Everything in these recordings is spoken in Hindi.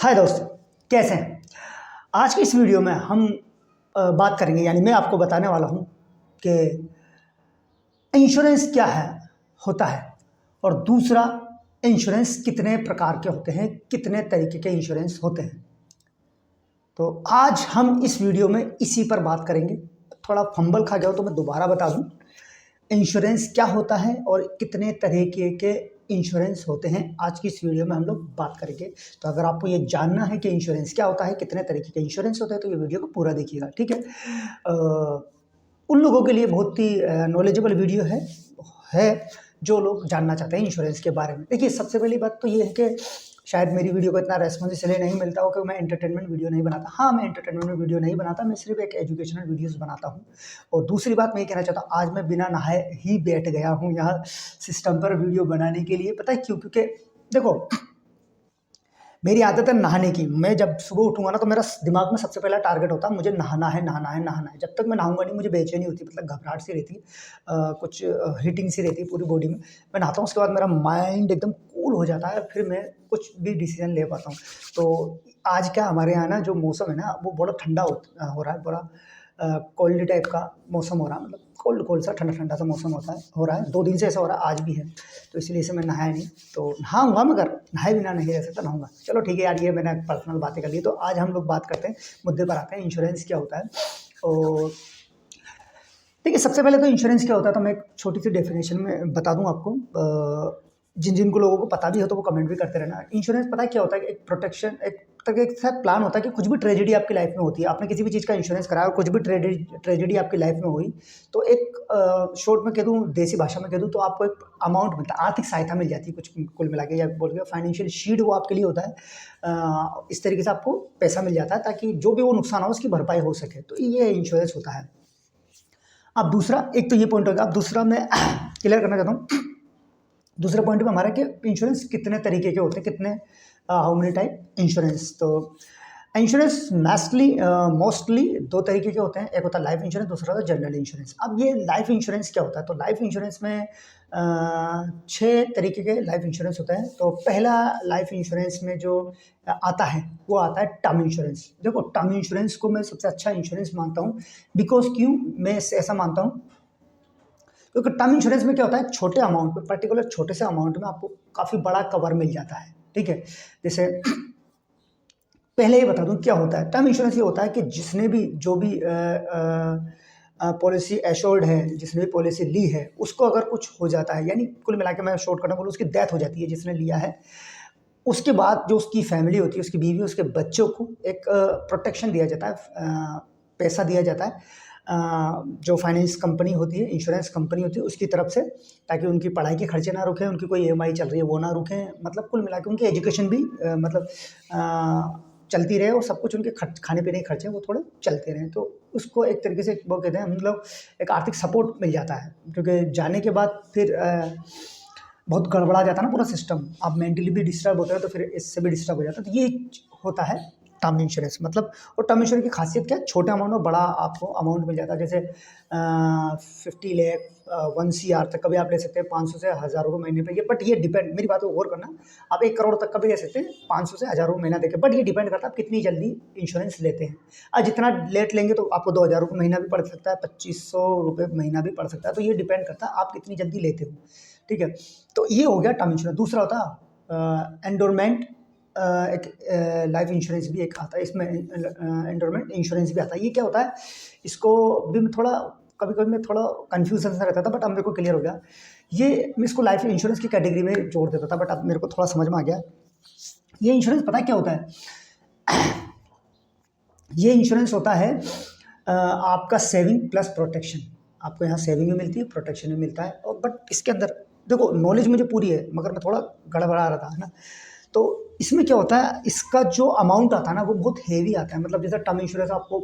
हाय दोस्तों, कैसे हैं। आज की इस वीडियो में हम बात करेंगे, यानी मैं आपको बताने वाला हूं कि इंश्योरेंस क्या है होता है और दूसरा इंश्योरेंस कितने प्रकार के होते हैं, कितने तरीके के इंश्योरेंस होते हैं। तो आज हम इस वीडियो में इसी पर बात करेंगे। थोड़ा फंबल खा गया हो तो मैं दोबारा बता दूं, इंश्योरेंस क्या होता है और कितने तरीके के इंश्योरेंस होते हैं। आज की इस वीडियो में हम लोग बात करेंगे। तो अगर आपको ये जानना है कि इंश्योरेंस क्या होता है, कितने तरीके के इंश्योरेंस होते हैं, तो ये वीडियो को पूरा देखिएगा, ठीक है। उन लोगों के लिए बहुत ही नॉलेजेबल वीडियो है जो लोग जानना चाहते हैं इंश्योरेंस के बारे में। देखिए, सबसे पहली बात तो ये है कि शायद मेरी वीडियो को इतना रेस्पॉन्स इसलिए नहीं मिलता हो कि मैं एंटरटेनमेंट वीडियो नहीं बनाता। हाँ, मैं एंटरटेनमेंट वीडियो नहीं बनाता, मैं सिर्फ एक एजुकेशनल वीडियोस बनाता हूँ। और दूसरी बात मैं ये कहना चाहता हूँ, आज मैं बिना नहाए ही बैठ गया हूँ यहाँ सिस्टम पर वीडियो बनाने के लिए। पता है क्यों? क्योंकि देखो, मेरी आदत है नहाने की। मैं जब सुबह उठूंगा ना तो मेरा दिमाग में सबसे पहला टारगेट होता है मुझे नहाना है, नहाना है, नहाना है। जब तक मैं नहाऊंगा नहीं मुझे बेचैनी होती, मतलब घबराहट सी रहती है, कुछ हीटिंग सी रहती है पूरी बॉडी में। मैं नहाता हूँ, उसके बाद मेरा माइंड एकदम कूल हो जाता है, फिर मैं कुछ भी डिसीजन ले पाता हूँ। तो आज क्या हमारे यहाँ ना जो मौसम है ना वो बड़ा ठंडा हो रहा है, बड़ा कोल्ड टाइप का मौसम हो रहा है, मतलब कोल्ड कोल्ड सा ठंडा ठंडा सा मौसम हो रहा है 2 दिन से ऐसा हो रहा है, आज भी है। तो इसलिए से मैं नहाया नहीं, तो नहाऊंगा, मगर नहाए बिना नहीं रह सकता, नहाऊंगा। चलो ठीक है यार, ये मैंने पर्सनल बातें कर ली। तो आज हम लोग बात करते हैं, मुद्दे पर आते हैं, इंश्योरेंस क्या होता है। और देखिए, सबसे पहले तो इंश्योरेंस क्या होता है तो मैं एक छोटी सी डेफिनेशन में बता दूं आपको। जिन लोगों को पता भी हो तो वो कमेंट भी करते रहना। इंश्योरेंस पता है क्या होता है? एक प्रोटेक्शन, एक सा प्लान होता है कि कुछ भी ट्रेजेडी आपकी लाइफ में होती है, आपने किसी भी चीज़ का इंश्योरेंस कराया और कुछ भी ट्रेजेडी आपकी लाइफ में हुई, तो एक शॉर्ट में कह दूँ, देसी भाषा में कह दूँ, तो आपको एक अमाउंट मिलता है, आर्थिक सहायता मिल जाती है कुछ कुल मिला के, या बोल के फाइनेंशियल शील्ड वो आपके लिए होता है। इस तरीके से आपको पैसा मिल जाता है ताकि जो भी वो नुकसान हो उसकी भरपाई हो सके। तो ये इंश्योरेंस होता है। अब दूसरा, एक तो ये पॉइंट होगा। अब दूसरा मैं क्लियर करना चाहता हूँ, दूसरे पॉइंट में हमारा कि इंश्योरेंस कितने तरीके के होते हैं, कितने हाउ मेनी टाइप इंश्योरेंस। तो इंश्योरेंस मोस्टली 2 तरीके के होते हैं। एक होता है लाइफ इंश्योरेंस, दूसरा होता है जनरल इंश्योरेंस। अब ये लाइफ इंश्योरेंस क्या होता है? तो लाइफ इंश्योरेंस में 6 तरीके के लाइफ इंश्योरेंस होते हैं। तो पहला लाइफ इंश्योरेंस में जो आता है वो आता है टर्म इंश्योरेंस। देखो, टर्म इंश्योरेंस को मैं सबसे अच्छा इंश्योरेंस मानता हूँ। बिकॉज क्यों मैं ऐसा मानता हूँ? क्योंकि टर्म इंश्योरेंस में क्या होता है, छोटे अमाउंट में, पर्टिकुलर छोटे से अमाउंट में आपको काफ़ी बड़ा कवर मिल जाता है, ठीक है। जैसे पहले ही बता दूं क्या होता है। टर्म इंश्योरेंस ये होता है कि जिसने भी जो भी पॉलिसी एश्योर्ड है, जिसने भी पॉलिसी ली है, उसको अगर कुछ हो जाता है, यानी कुल मिला के मैं शॉर्ट करना बोलूँ, उसकी डेथ हो जाती है जिसने लिया है, उसके बाद जो उसकी फैमिली होती है, उसकी बीवी, उसके बच्चों को एक प्रोटेक्शन दिया जाता है, पैसा दिया जाता है, जो फाइनेंस कंपनी होती है, इंश्योरेंस कंपनी होती है, उसकी तरफ से, ताकि उनकी पढ़ाई के खर्चे ना रुकें, उनकी कोई ईएमआई चल रही है वो ना रुकें, मतलब कुल मिला के उनकी एजुकेशन भी चलती रहे और सब कुछ, उनके खाने पीने के खर्चे वो थोड़े चलते रहें। तो उसको एक तरीके से वो कहते हैं हम लोग, एक आर्थिक सपोर्ट मिल जाता है। क्योंकि जाने के बाद फिर बहुत गड़बड़ा जाता है ना पूरा सिस्टम, आप मेंटली भी डिस्टर्ब होते हैं तो फिर इससे भी डिस्टर्ब हो जाता है। तो ये होता है टर्म इंश्योरेंस मतलब। और टर्म इंश्योरेंस की खासियत क्या है? छोटे अमाउंट में बड़ा आपको अमाउंट मिल जाता है। जैसे 50 लाख 1 CR तक कभी आप ले सकते हैं, 500 से 1000 रुपये महीने पे। ये बट ये डिपेंड, मेरी बात को गौर करना, आप 1 करोड़ तक का भी ले सकते हैं 500 से 1000 रुपये महीना देके। बट ये डिपेंड करता है आप कितनी जल्दी इंश्योरेंस लेते हैं। आज जितना लेट लेंगे तो आपको 2000 रुपये महीना भी पड़ सकता है, 2500 रुपये महीना भी पड़ सकता है। तो ये डिपेंड करता है आप कितनी जल्दी लेते हो, ठीक है। तो ये हो गया टर्म इंश्योरेंस। दूसरा होता एंडोरमेंट, एक लाइफ इंश्योरेंस भी एक आता है, इसमें एंडोरमेंट इंश्योरेंस भी आता है। ये क्या होता है? इसको भी मैं थोड़ा कभी मैं थोड़ा कन्फ्यूजन से रहता था, बट अब मेरे को क्लियर हो गया। ये मैं इसको लाइफ इंश्योरेंस की कैटेगरी में जोड़ देता था, बट अब मेरे को थोड़ा समझ में आ गया। ये इंश्योरेंस पता है क्या होता है? ये इंश्योरेंस होता है आपका सेविंग प्लस प्रोटेक्शन। आपको यहाँ सेविंग भी मिलती है, प्रोटेक्शन भी मिलता है। और बट इसके अंदर देखो, नॉलेज मुझे पूरी है मगर मैं थोड़ा गड़बड़ा रहा था, है ना। तो इसमें क्या होता है, इसका जो अमाउंट आता है ना वो बहुत हेवी आता है। मतलब जैसे टर्म इंश्योरेंस आपको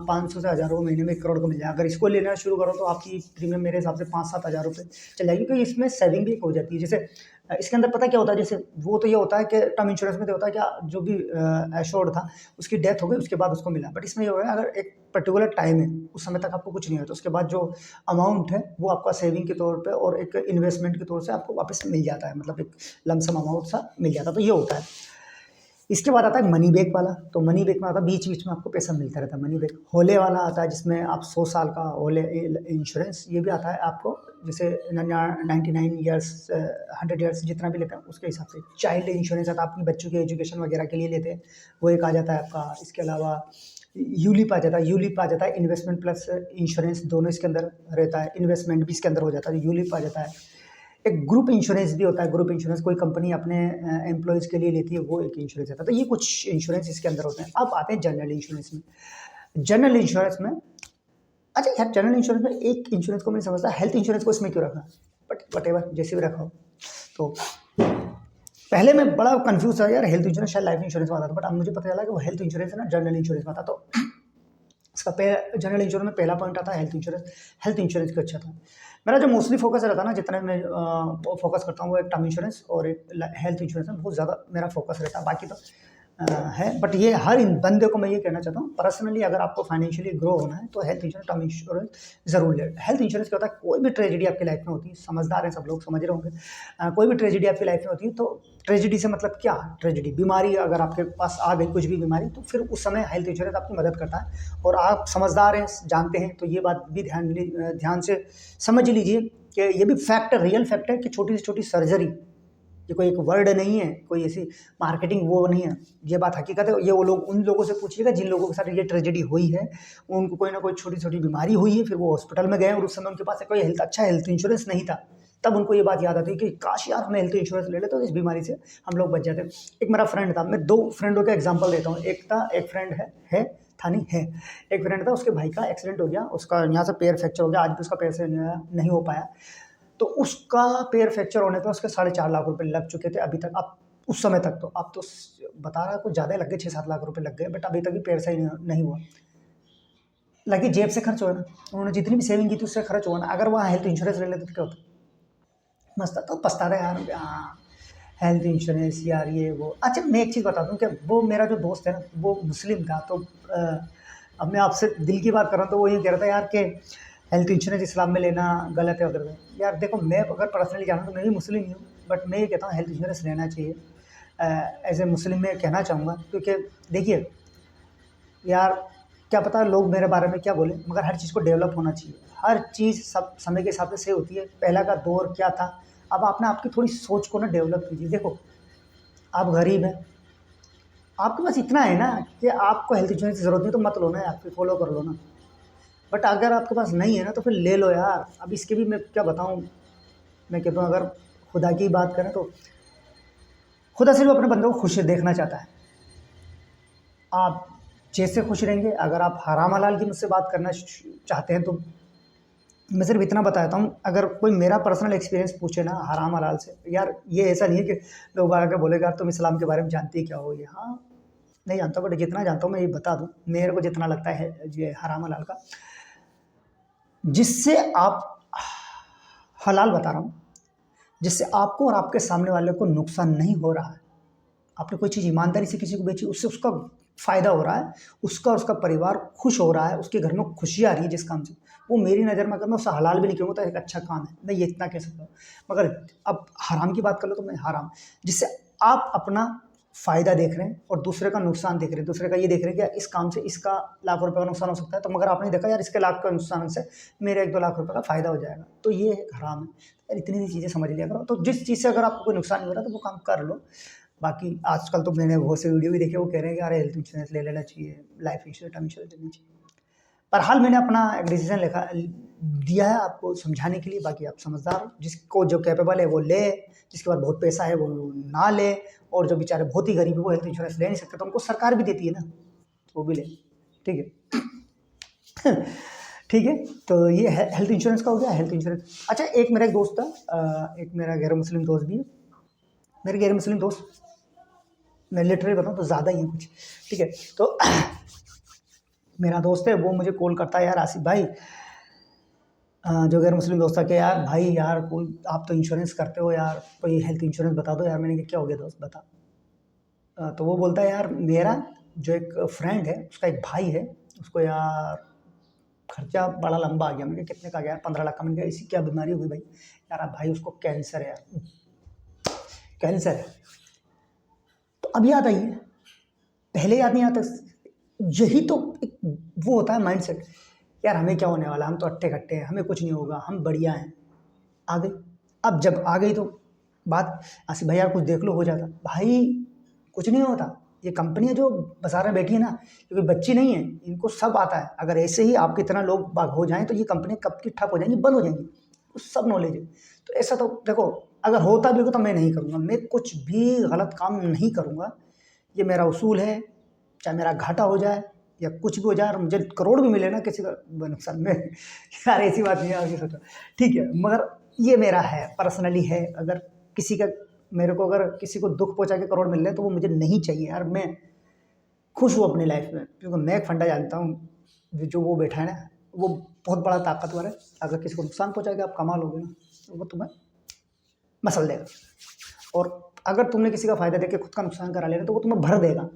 500 से 1000 रुपये महीने में 1 करोड़ का मिल जाए, अगर इसको लेना शुरू करो तो आपकी प्रीमियम मेरे हिसाब से 5-7 हज़ार रुपये चल जाएगी, क्योंकि इसमें सेविंग भी हो जाती है। जैसे इसके अंदर पता क्या होता है, जैसे वो तो ये होता है कि टर्म इंश्योरेंस में तो होता है कि जो भी एश्योर्ड था उसकी डेथ हो गई, उसके बाद उसको मिला। बट इसमें ये होगा, अगर एक पर्टिकुलर टाइम है उस समय तक आपको कुछ नहीं होता, उसके बाद जो अमाउंट है वो आपका सेविंग के तौर पे और एक इन्वेस्टमेंट के तौर से आपको वापस मिल जाता है, मतलब एक लमसम अमाउंट सा मिल जाता है। तो ये होता है। इसके बाद आता है मनी बैक वाला। तो मनी बैक में आता है बीच बीच में आपको पैसा मिलता रहता है, मनी बैक। होले वाला आता है जिसमें आप 100 साल का होले इंश्योरेंस, ये भी आता है आपको, जैसे 99 ईयर्स 100 ईयर्स जितना भी लेते हैं उसके हिसाब से। चाइल्ड इंश्योरेंस आता है, अपनी बच्चों के एजुकेशन वगैरह के लिए लेते हैं, वो एक आ जाता है आपका। इसके अलावा यूलिप आ जाता है, यूलिप आ जाता है इन्वेस्टमेंट प्लस इंश्योरेंस दोनों इसके अंदर रहता है, इन्वेस्टमेंट भी इसके अंदर हो जाता है, यूलिप आ जाता है। एक ग्रुप इंश्योरेंस भी होता है, ग्रुप इंश्योरेंस कोई कंपनी अपने एम्प्लॉयज़ के लिए लेती है, वो एक इंश्योरेंस आता है। तो ये कुछ इंश्योरेंस इसके अंदर होते हैं। अब आते हैं जनरल इंश्योरेंस में। जनरल इंश्योरेंस में, अच्छा यार, जनरल इंश्योरेंस में एक इंश्योरेंस को मैं समझता, हेल्थ इंश्योरेंस को इसमें क्यों रखा, बट वटेवर जैसे भी रखा हो। तो पहले मैं बड़ा कंफ्यूज था यार, हेल्थ इंश्योरेंस शायद लाइफ इंश्योरेंस में आता था, बट अब मुझे पता चला कि वो हेल्थ इंश्योरेंस है ना, जनरल इंश्योरेंस में आता। तो इसका जनरल इंश्योरेंस में पहला पॉइंट आता है हेल्थ इंश्योरेंस। हेल्थ इंश्योरेंस का अच्छा था। मेरा जो मोस्टली फोकस रहता है ना, जितना मैं फोकस करता हूँ, वो एक टर्म इंश्योरेंस और एक हेल्थ इंश्योरेंस में बहुत ज़्यादा मेरा फोकस रहता है। बाकी तो है, बट ये हर बंदे को मैं ये कहना चाहता हूँ, पर्सनली अगर आपको फाइनेंशियली ग्रो होना है तो हेल्थ इंश्योरेंस, टर्म इंश्योरेंस ज़रूर ले। हेल्थ इंश्योरेंस क्या होता है, कोई भी ट्रेजेडी आपकी लाइफ में होती है, समझदार हैं सब लोग, समझ रहे होंगे, कोई भी ट्रेजेडी आपकी लाइफ में होती है, तो ट्रेजेडी से मतलब क्या, ट्रेजेडी बीमारी अगर आपके पास आ गई, कुछ भी बीमारी, तो फिर उस समय हेल्थ इंश्योरेंस आपकी मदद करता है। और आप समझदार हैं, जानते हैं, तो ये बात भी ध्यान से समझ लीजिए कि ये भी फैक्ट है, रियल फैक्ट है कि छोटी से छोटी सर्जरी, ये कोई एक वर्ड नहीं है, कोई ऐसी मार्केटिंग वो नहीं है, ये बात हकीकत है। ये वो लोग, उन लोगों से पूछिएगा जिन लोगों के साथ ये ट्रेजेडी हुई है, उनको कोई ना कोई छोटी छोटी बीमारी हुई है, फिर वो हॉस्पिटल में गए और उस समय उनके पास कोई अच्छा हेल्थ इंश्योरेंस नहीं था, तब उनको ये बात याद आती है कि काश यार हमें हेल्थ इंश्योरेंस ले ले तो इस बीमारी से हम लोग बच जाते। एक मेरा फ्रेंड था, मैं 2 फ्रेंडों का एग्जाम्पल देता हूँ। एक फ्रेंड है था नहीं है, एक फ्रेंड था, उसके भाई का एक्सीडेंट हो गया, उसका यहाँ से पैर फ्रैक्चर हो गया, आज भी उसका पैर से नहीं हो पाया। तो उसका पैर फ्रैक्चर होने पे उसके 4.5 लाख रुपए लग चुके थे अभी तक। अब उस समय तक तो, अब तो बता रहा है कुछ ज़्यादा लग गए, 6-7 लाख रुपए लग गए, बट अभी तक भी पैर सही नहीं हुआ। लगे जेब से खर्च हुआ ना, उन्होंने जितनी भी सेविंग की थी उससे खर्च हुआ ना। अगर वहाँ हेल्थ इंश्योरेंस ले लेते तो क्या होता, मस्त। तो पछता रहे यार, हाँ हेल्थ इंश्योरेंस यार ये वो। अच्छा मैं एक चीज़ बता दूँ कि वो मेरा जो दोस्त है ना, वो मुस्लिम था, तो अब मैं आपसे दिल की बात कर रहा हूँ, तो वो ये कह रहा था यार कि हेल्थ इंश्योरेंस इस्लाम में लेना गलत है उधर में। यार देखो, मैं अगर पर्सनली जानूँ तो मैं भी मुस्लिम ही हूँ, बट मैं ये कहता हूँ हेल्थ इंश्योरेंस लेना चाहिए। एज ए मुस्लिम मैं कहना चाहूँगा, क्योंकि देखिए यार, क्या पता लोग मेरे बारे में क्या बोले, मगर हर चीज़ को डेवलप होना चाहिए। हर चीज़ सब समय के हिसाब से सही होती है। पहला का दौर क्या था, अब आपने आपकी थोड़ी सोच को ना डेवलप कीजिए। देखो आप गरीब हैं, आपके पास इतना है ना कि आपको हेल्थ इंश्योरेंस की ज़रूरत नहीं, तो मत लो ना यार, फिर फॉलो कर लो ना। बट अगर आपके पास नहीं है ना, तो फिर ले लो यार। अब इसके भी मैं क्या बताऊँ, मैं कहता हूँ अगर खुदा की बात करें तो खुदा सिर्फ अपने बंदों को खुश देखना चाहता है। आप जैसे खुश रहेंगे, अगर आप हराम हलाल की मुझसे बात करना चाहते हैं, तो मैं सिर्फ इतना बताता हूँ, अगर कोई मेरा पर्सनल एक्सपीरियंस पूछे ना हराम हलाल से, यार ये ऐसा नहीं है कि लोग आके बोलेगा यार तुम इस्लाम के बारे में जानती क्या हो, ये हाँ नहीं जानता, बट जितना जानता हूँ मैं ये बता दूँ, मेरे को जितना लगता है ये हराम हलाल का, जिससे आप, हलाल बता रहा हूँ, जिससे आपको और आपके सामने वाले को नुकसान नहीं हो रहा है। आपने कोई चीज़ ईमानदारी से किसी को बेची, उससे उसका फ़ायदा हो रहा है, उसका उसका परिवार खुश हो रहा है, उसके घर में खुशी आ रही है जिस काम से, वो मेरी नज़र में, अगर मैं उससे हलाल भी नहीं कहूँगा तो एक अच्छा काम है, मैं ये इतना कह सकता हूँ। मगर अब हराम की बात कर लो तो मैं हराम, जिससे आप अपना फ़ायदा देख रहे हैं और दूसरे का नुकसान देख रहे हैं, दूसरे का ये देख रहे हैं कि इस काम से इसका लाख रुपए का नुकसान हो सकता है, तो मगर आपने देखा यार इसके लाख का नुकसान से मेरे 1-2 लाख रुपए का फ़ायदा हो जाएगा, तो ये हराम है। यार इतनी सी चीज़ें समझ लिया करो। तो जिस चीज़ से अगर आपको कोई नुकसान नहीं हो रहा तो वो काम कर लो। बाकी आजकल तो मैंने बहुत से वीडियो भी देखे, वो कह रहे हैं कि अरे हेल्थ इंश्योरेंस ले लेना चाहिए, लाइफ इंश्योरेंस, टर्म इंश्योरेंस लेनी चाहिए। पर हाल मैंने अपना एक डिसीजन दिया है आपको समझाने के लिए। बाकी आप समझदार हो, जिसको जो कैपेबल है वो ले, जिसके पास बहुत पैसा है वो ना ले, और जो बेचारे बहुत ही गरीब है वो हेल्थ इंश्योरेंस ले नहीं सकते, तो उनको सरकार भी देती है ना, तो वो भी ले। ठीक है ठीक है, तो ये हेल्थ इंश्योरेंस का हो गया, हेल्थ इंश्योरेंस। अच्छा एक मेरा एक दोस्त था, एक मेरा गैर मुस्लिम दोस्त भी है, मेरे गैर मुस्लिम दोस्त, मैं लिटरली बताऊँ तो ज़्यादा ही है कुछ। ठीक है, तो मेरा दोस्त है, वो मुझे कॉल करता है, यार आसिफ भाई, जो गैर मुस्लिम दोस्त था, कि यार भाई यार कोई आप तो इंश्योरेंस करते हो यार, कोई हेल्थ इंश्योरेंस बता दो यार। मैंने कहा क्या हो गया दोस्त बता। तो वो बोलता है यार मेरा जो एक फ्रेंड है उसका एक भाई है, उसको यार खर्चा बड़ा लंबा आ गया। मैंने कहा कितने का गया यार, 15 लाख का। मैंने कहा ऐसी क्या बीमारी हो गई भाई, यार आप भाई उसको कैंसर है यार, कैंसर है। तो अब याद आई है, पहले याद नहीं आता। यही तो एक वो होता है माइंडसेट, यार हमें क्या होने वाला, हम तो अट्टे कट्टे हैं, हमें कुछ नहीं होगा, हम बढ़िया हैं। आ गई, अब जब आ गई तो बात आसिफ भाई यार कुछ देख लो हो जाता, भाई कुछ नहीं होता। ये कंपनियां जो बाजार में बैठी है ना, क्योंकि बच्ची नहीं है, इनको सब आता है। अगर ऐसे ही आपके इतना लोग बाग हो जाएं तो ये कंपनियां कब की ठप हो जाएंगी, बंद हो जाएंगी, तो सब नॉलेज है। तो ऐसा तो देखो, अगर होता भी हो तो मैं नहीं करूँगा, मैं कुछ भी गलत काम नहीं करूँगा। ये मेरा उसूल है, चाहे मेरा घाटा हो जाए या कुछ भी हो जाए, और मुझे करोड़ भी मिले ना किसी का नुकसान में यार ऐसी बात नहीं है, आगे सोचो, ठीक है, मगर ये मेरा है, पर्सनली है। अगर किसी का, मेरे को अगर किसी को दुख पहुंचा के करोड़ मिल रहे हैं तो वो मुझे नहीं चाहिए यार। मैं खुश हूँ अपनी लाइफ में, क्योंकि मैं एक फंडा जानता हूँ, जो वो बैठा है ना, वो बहुत बड़ा ताकतवर है। अगर किसी को नुकसान पहुंचा के आप कमा लोगे ना, तो वो तुम्हें मसल देगा। और अगर तुमने किसी का फायदा देके खुद का नुकसान करा लेना तो वो तुम्हें भर देगा,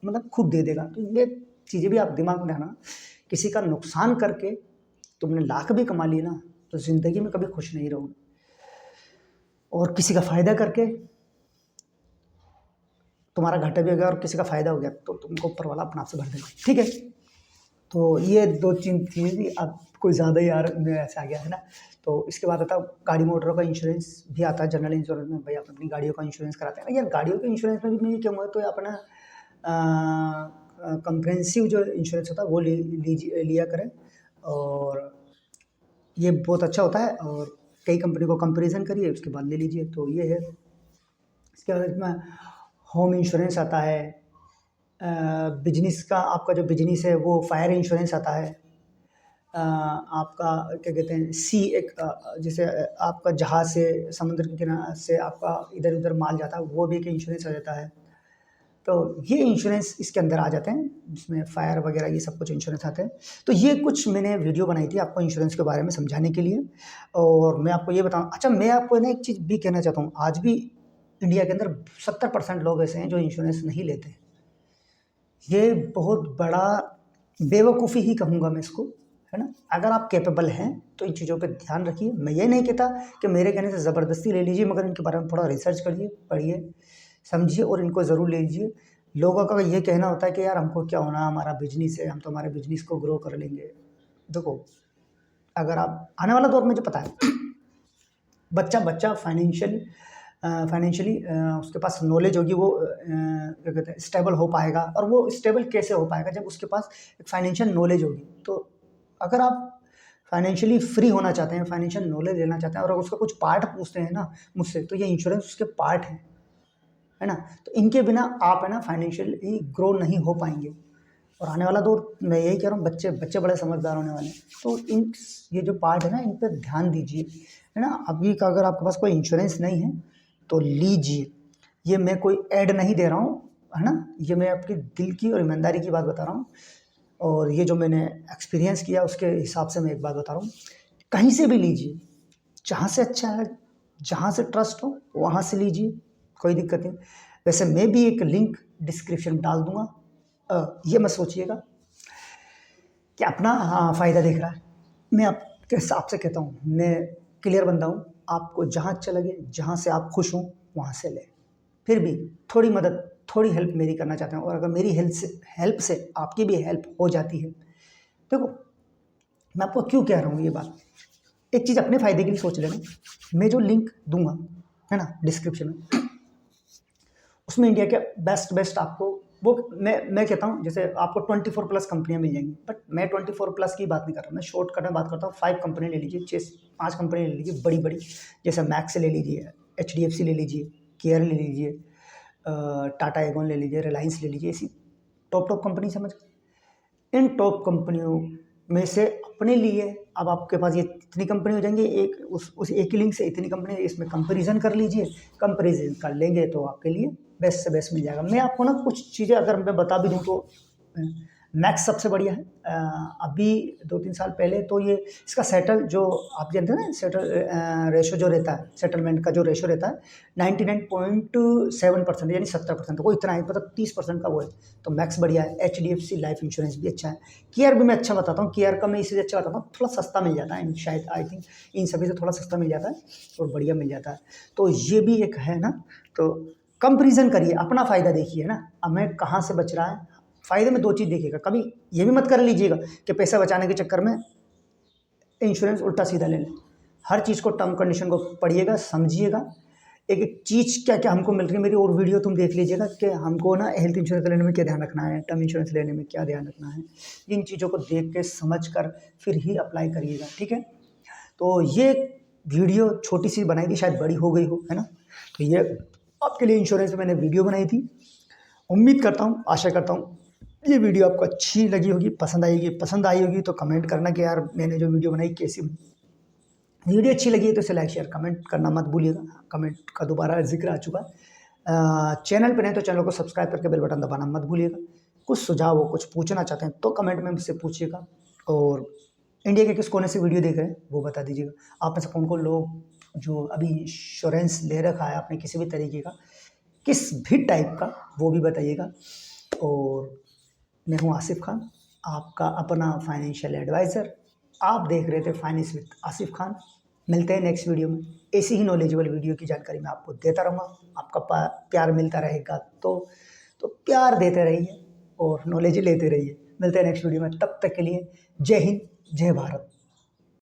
मतलब खुद दे देगा। तो ये चीज़ें भी आप दिमाग में रखना। किसी का नुकसान करके तुमने लाख भी कमा लिए ना, तो ज़िंदगी में कभी खुश नहीं रहोगे। और किसी का फ़ायदा करके तुम्हारा घाटा भी हो गया और किसी का फ़ायदा हो गया, तो तुमको ऊपर वाला अपना आप से भर देगा, ठीक है। तो ये दो तीन चीज़ें भी, अब कोई ज़्यादा ही यार में ऐसा आ गया है ना। तो इसके बाद आता है गाड़ी मोटरों का इंश्योरेंस भी आता है, जनरल इंश्योरेंस में। भाई आप अपनी गाड़ियों का इंश्योरेंस कराते हैं ना यार, गाड़ियों के इंश्योरेंस में भी नहीं क्या हुआ, तो अपना कंप्रेहेंसिव जो इंश्योरेंस होता है वो लिया करें। और ये बहुत अच्छा होता है, और कई कंपनी को कंपेरिजन करिए उसके बाद ले लीजिए। तो ये है। इसके बाद इसमें होम इंश्योरेंस आता है, बिजनेस का, आपका जो बिजनेस है वो फायर इंश्योरेंस आता है। आपका क्या कहते हैं, जैसे आपका जहाज़ से, समुद्र के किनारे से आपका इधर उधर माल जाता है, वो भी एक इंश्योरेंस आ जाता है। तो ये इंश्योरेंस इसके अंदर आ जाते हैं, जिसमें फायर वगैरह ये सब कुछ इंश्योरेंस आते हैं। तो ये कुछ मैंने वीडियो बनाई थी आपको इंश्योरेंस के बारे में समझाने के लिए। और मैं आपको ये बताऊँ, अच्छा मैं आपको ना एक चीज़ भी कहना चाहता हूँ, आज भी इंडिया के अंदर 70% लोग ऐसे हैं जो इंश्योरेंस नहीं लेते। ये बहुत बड़ा बेवकूफ़ी ही कहूँगा मैं इसको, है ना। अगर आप कैपेबल हैं तो इन चीज़ों पे ध्यान रखिए। मैं ये नहीं कहता कि मेरे कहने से ज़बरदस्ती ले लीजिए, मगर इनके बारे में थोड़ा रिसर्च करिए, पढ़िए, समझिए और इनको ज़रूर ले लीजिए। लोगों का ये कहना होता है कि यार हमको क्या होना, हमारा बिजनेस है, हम तो हमारे बिजनेस को ग्रो कर लेंगे। देखो, अगर आप आने वाला दौर मुझे पता है, बच्चा फाइनेंशियली उसके पास नॉलेज होगी, वो क्या कहते हैं, स्टेबल हो पाएगा। और वो स्टेबल कैसे हो पाएगा, जब उसके पास एक फाइनेंशियल नॉलेज होगी। तो अगर आप फाइनेंशियली फ्री होना चाहते हैं, फाइनेंशियल नॉलेज लेना चाहते हैं, और उसका कुछ पार्ट पूछते हैं ना मुझसे, तो ये इंश्योरेंस उसके पार्ट है ना। तो इनके बिना आप है ना फाइनेंशियली ग्रो नहीं हो पाएंगे। और आने वाला दौर, मैं यही कह रहा हूँ, बच्चे बड़े समझदार होने वाले हैं। तो ये जो पार्ट है ना, इन पर ध्यान दीजिए, है ना। अभी का अगर आपके पास कोई इंश्योरेंस नहीं है तो लीजिए। ये मैं कोई ऐड नहीं दे रहा हूँ, है ना, ये मैं आपकी दिल की और ईमानदारी की बात बता रहा हूँ। और ये जो मैंने एक्सपीरियंस किया उसके हिसाब से मैं एक बात बता रहा हूँ, कहीं से भी लीजिए, जहाँ से अच्छा है, जहाँ से ट्रस्ट हो वहाँ से लीजिए, कोई दिक्कत नहीं। वैसे मैं भी एक लिंक डिस्क्रिप्शन में डाल दूँगा। ये मत सोचिएगा कि अपना फ़ायदा देख रहा है। मैं आपके हिसाब से कहता हूँ, मैं क्लियर बंदा हूँ। आपको जहाँ अच्छा लगे, जहाँ से आप खुश हों वहाँ से लें। फिर भी थोड़ी मदद, थोड़ी हेल्प मेरी करना चाहते हैं, और अगर मेरी हेल्प से आपकी भी हेल्प हो जाती है, देखो मैं आपको क्यों कह रहा हूँ ये बात, एक चीज़ अपने फ़ायदे के लिए सोच लेना। मैं जो लिंक दूंगा, है ना, डिस्क्रिप्शन में, उसमें इंडिया के बेस्ट आपको, वो मैं कहता हूँ, जैसे आपको 24+ कंपनियां मिल जाएंगी, बट मैं 24+ की बात नहीं कर रहा, मैं शॉर्टकट में बात करता हूँ। 5 कंपनी ले लीजिए, 5 कंपनी ले लीजिए, बड़ी, जैसे मैक्स ले लीजिए, HDFC ले लीजिए, केयर ले लीजिए, टाटा एगोन ले लीजिए, रिलायंस ले लीजिए, ऐसी टॉप कंपनी समझ। इन टॉप कंपनियों में से अपने लिए, अब आपके पास ये इतनी कंपनी हो जाएंगी, एक उस एक ही लिंक से इतनी कंपनी, इसमें कंपैरिजन कर लीजिए। कंपैरिजन कर लेंगे तो आपके लिए बेस्ट से बेस्ट मिल जाएगा। मैं आपको ना कुछ चीज़ें अगर मैं बता भी दूँ तो मैक्स सबसे बढ़िया है। अभी 2-3 साल पहले तो ये इसका सेटल, जो आप जानते हैं ना, सेटल रेशो जो रहता है, सेटलमेंट का जो रेशो रहता है 99.7%, यानी 70%, वो इतना है, मतलब 30% का वो है। तो मैक्स बढ़िया है। HDFC लाइफ इंश्योरेंस भी अच्छा है। केयर भी मैं अच्छा बताता हूँ, केयर का मैं इसलिए अच्छा बताता हूँ, थोड़ा सस्ता मिल जाता है, शायद आई थिंक इन सभी से थोड़ा सस्ता मिल जाता है और बढ़िया मिल जाता है। तो ये भी एक है ना। तो कंपैरिजन करिए, अपना फ़ायदा देखिए ना, हमें कहाँ से बच रहा है। फ़ायदे में 2 चीज़ देखिएगा, कभी ये भी मत कर लीजिएगा कि पैसा बचाने के चक्कर में इंश्योरेंस उल्टा सीधा ले लें। हर चीज़ को टर्म कंडीशन को पढ़िएगा, समझिएगा, एक एक चीज़ क्या क्या हमको मिल रही है। मेरी और वीडियो तुम देख लीजिएगा कि हमको ना हेल्थ इंश्योरेंस लेने में क्या ध्यान रखना है, टर्म इंश्योरेंस लेने में क्या ध्यान रखना है। इन चीज़ों को देख के समझ कर फिर ही अप्लाई करिएगा, ठीक है। तो ये वीडियो छोटी सी बनाई थी, शायद बड़ी हो गई हो, है ना। तो ये आपके लिए इंश्योरेंस में मैंने वीडियो बनाई थी। उम्मीद करता हूँ, आशा करता हूँ ये वीडियो आपको अच्छी लगी होगी, पसंद आई होगी तो कमेंट करना कि यार मैंने जो वीडियो बनाई कैसी बनी। वीडियो अच्छी लगी है तो इसे लाइक शेयर कमेंट करना मत भूलिएगा। कमेंट का दोबारा जिक्र आ चुका है। चैनल पर नहीं तो चैनल को सब्सक्राइब करके बेल बटन दबाना मत भूलिएगा। कुछ सुझाव हो, कुछ पूछना चाहते हैं तो कमेंट में मुझसे पूछिएगा। और इंडिया के किस कोने से वीडियो देख रहे हैं वो बता दीजिएगा। आप में से कौन कौन लोग जो अभी इंश्योरेंस ले रखा है आपने किसी भी तरीके का, किस भी टाइप का, वो भी बताइएगा। और मैं हूँ आसिफ खान, आपका अपना फाइनेंशियल एडवाइज़र। आप देख रहे थे फाइनेंस विद आसिफ खान। मिलते हैं नेक्स्ट वीडियो में। ऐसी ही नॉलेजेबल वीडियो की जानकारी मैं आपको देता रहूँगा। आपका प्यार मिलता रहेगा तो प्यार देते रहिए और नॉलेज लेते रहिए। मिलते हैं नेक्स्ट वीडियो में, तब तक के लिए जय हिंद, जय भारत।